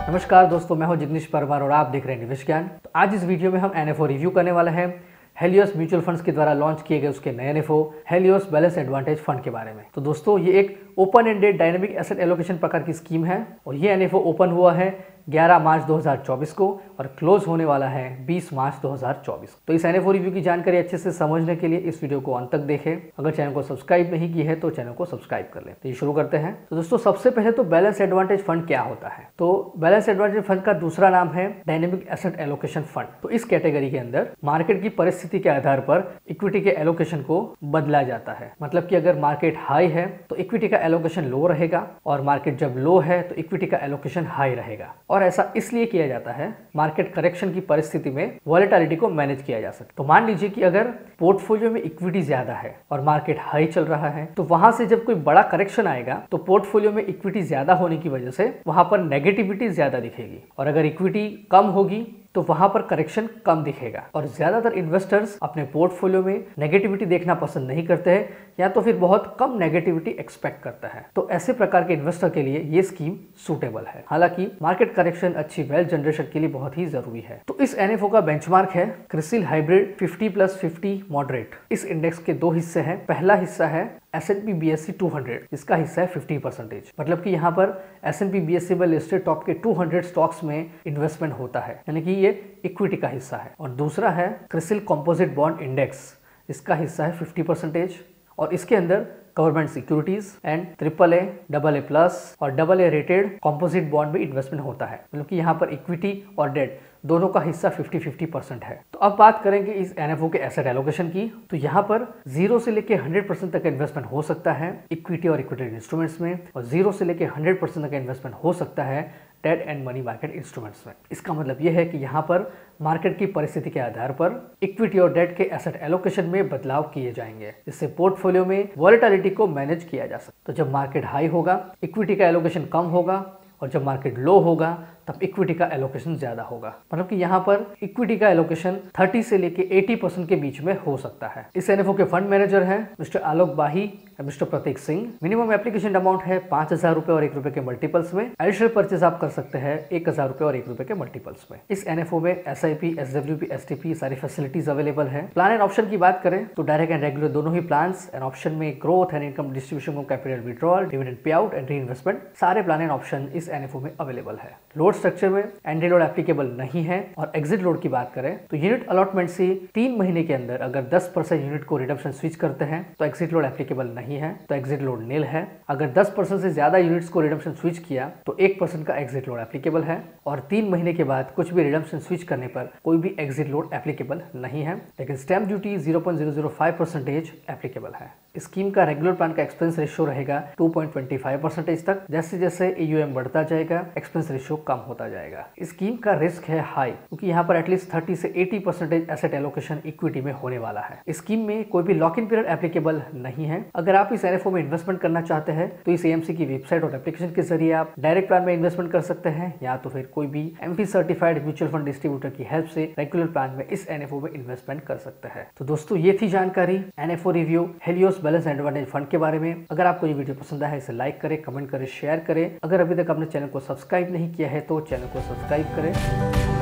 नमस्कार दोस्तों, मैं हूं जिग्नेश परमार और आप देख रहे हैं निवेश ज्ञान। तो आज इस वीडियो में हम एनएफओ रिव्यू करने वाले हैं हेलियोस म्यूचुअल फंड्स के द्वारा लॉन्च किए गए उसके नए NFO Helios balance advantage fund के बारे में। तो दोस्तों ये एक open ended dynamic asset allocation प्रकार की स्कीम है और ये एनएफओ ओपन हुआ है 11 मार्च 2024 को और क्लोज होने वाला है 20 मार्च 2024। तो इस एनएफओ रिव्यू की जानकारी अच्छे से समझने के लिए इस वीडियो को अंत तक देखें। अगर चैनल को सब्सक्राइब नहीं की है तो चैनल को सब्सक्राइब कर लें। तो ये शुरू करते हैं। तो दोस्तों सबसे पहले तो बैलेंस एडवांटेज फंड क्या होता है? तो बैलेंस एडवांटेज फंड का दूसरा नाम है डायनेमिक एसेट एलोकेशन फंड। तो इस कैटेगरी के अंदर मार्केट की परिस्थिति के आधार पर इक्विटी के एलोकेशन को बदला जाता है। मतलब कि अगर मार्केट हाई है तो इक्विटी का एलोकेशन लो रहेगा और मार्केट जब लो है तो इक्विटी का एलोकेशन हाई रहेगा। और ऐसा इसलिए किया जाता है मार्केट करेक्शन की परिस्थिति में वॉलेटिलिटी को मैनेज किया जा सके। तो मान लीजिए कि अगर पोर्टफोलियो में इक्विटी ज्यादा है और मार्केट हाई चल रहा है तो वहां से जब कोई बड़ा करेक्शन आएगा तो पोर्टफोलियो में इक्विटी ज्यादा होने की वजह से वहां पर नेगेटिविटी ज्यादा दिखेगी और अगर इक्विटी कम होगी तो वहां पर करेक्शन कम दिखेगा। और ज्यादातर इन्वेस्टर्स अपने पोर्टफोलियो में नेगेटिविटी देखना पसंद नहीं करते हैं या तो फिर बहुत कम नेगेटिविटी एक्सपेक्ट करता है। तो ऐसे प्रकार के इन्वेस्टर के लिए ये स्कीम सूटेबल है। हालांकि मार्केट करेक्शन अच्छी वेल्थ जनरेशन के लिए बहुत ही जरूरी है। तो इस एनएफओ का बेंचमार्क है क्रिसिल हाइब्रिड 50+50 मॉडरेट। इस इंडेक्स के दो हिस्से हैं। पहला हिस्सा है S&P BSE 200 जिसका हिस्सा है 50%। मतलब कि यहाँ पर S&P BSE में लिस्टेड टॉप के 200 स्टॉक्स में इन्वेस्टमेंट होता है, यानी कि ये इक्विटी का हिस्सा है। और दूसरा है क्रिसिल कंपोजिट बॉन्ड इंडेक्स, इसका हिस्सा है 50% और इसके अंदर government securities and AAA, AA+ और AA रेटेड कंपोजिट बॉन्ड में इन्वेस्टमेंट होता है। मतलब कि यहाँ पर इक्विटी और डेट दोनों का हिस्सा 50-50% है। तो अब बात करेंगे इस एनएफओ के एसेट एलोकेशन की। तो यहाँ पर 0 से लेके 100% तक इन्वेस्टमेंट हो सकता है इक्विटी और इक्विटी इंस्ट्रूमेंट्स में और 0 से लेके 100% तक इन्वेस्टमेंट हो सकता है debt and money market instruments में। इसका मतलब यह है कि यहाँ पर मार्केट की परिस्थिति के आधार पर इक्विटी और डेट के एसेट एलोकेशन में बदलाव किए जाएंगे जिससे पोर्टफोलियो में वॉलेटिलिटी को मैनेज किया जा सकता है। तो जब मार्केट हाई होगा इक्विटी का एलोकेशन कम होगा और जब मार्केट लो होगा तब इक्विटी का एलोकेशन ज्यादा होगा। मतलब कि यहाँ पर इक्विटी का एलोकेशन 30 से लेके 80% के बीच में हो सकता है। इस एनएफओ के फंड मैनेजर हैं मिस्टर आलोक बाही और मिस्टर प्रतीक सिंह। मिनिमम एप्लीकेशन अमाउंट है 5,000 रुपए और 1 रुपए के मल्टीपल्स में। एडिशनल परचेज आप कर सकते हैं 1,000 रुपए और 1 रुपए के मल्टीपल्स में। इस एनएफओ में SIP, SWP, STP सारी फैसिलिटीज अवेलेबल है। प्लान एंड ऑप्शन की बात करें तो डायरेक्ट एंड रेगुलर दोनों ही प्लान एंड ऑप्शन में growth and income distribution, capital withdrawal, dividend pay out and re investment सारे प्लान एंड ऑप्शन इस एनएफओ में अवेलेबल है। लोड स्ट्रक्चर में एंट्री लोड एप्लीकेबल नहीं है। और एग्जिट लोड की बात करें तो यूनिट अलॉटमेंट से 3 महीने के अंदर अगर 10% यूनिट को रिडम्पशन स्विच करते हैं तो एग्जिट लोड एप्लीकेबल नहीं है, तो एग्जिट लोड नील है। अगर 10% से ज्यादा यूनिट्स को रिडम्पशन स्विच किया तो 1% का एग्जिट लोड एप्लीकेबल है। और 3 महीने के बाद कुछ भी रिडम्पशन स्विच करने पर कोई भी एग्जिट लोड एप्लीकेबल नहीं है, लेकिन स्टैंप ड्यूटी 0.005% एप्लीकेबल है। स्कीम का रेगुलर प्लान का एक्सपेंस रेशियो रहेगा 2.25% तक। जैसे जैसे AUM बढ़ता जाएगा एक्सपेंस रेशियो कम होता जाएगा। स्कीम का रिस्क है हाई क्योंकि यहाँ पर एटलीस्ट 30 से 80% एसेट एलोकेशन इक्विटी में होने वाला है। स्कीम में कोई भी लॉक इन पीरियड एप्लीकेबल नहीं है। अगर आप इस एनएफओ में इन्वेस्टमेंट करना चाहते हैं तो इस AMC की वेबसाइट और एप्लीकेशन के जरिए आप डायरेक्ट प्लान में इन्वेस्टमेंट कर सकते हैं या तो फिर कोई भी MT certified mutual fund distributor की हेल्प से रेगुलर प्लान में इस एनएफओ में इन्वेस्टमेंट कर सकते हैं। तो दोस्तों ये थी जानकारी NFO review Helios balance advantage fund के बारे में। अगर आपको ये वीडियो पसंद आया है इसे लाइक करें, कमेंट करें, शेयर करें। अगर अभी तक आपने चैनल को सब्सक्राइब नहीं किया है तो चैनल को सब्सक्राइब करें।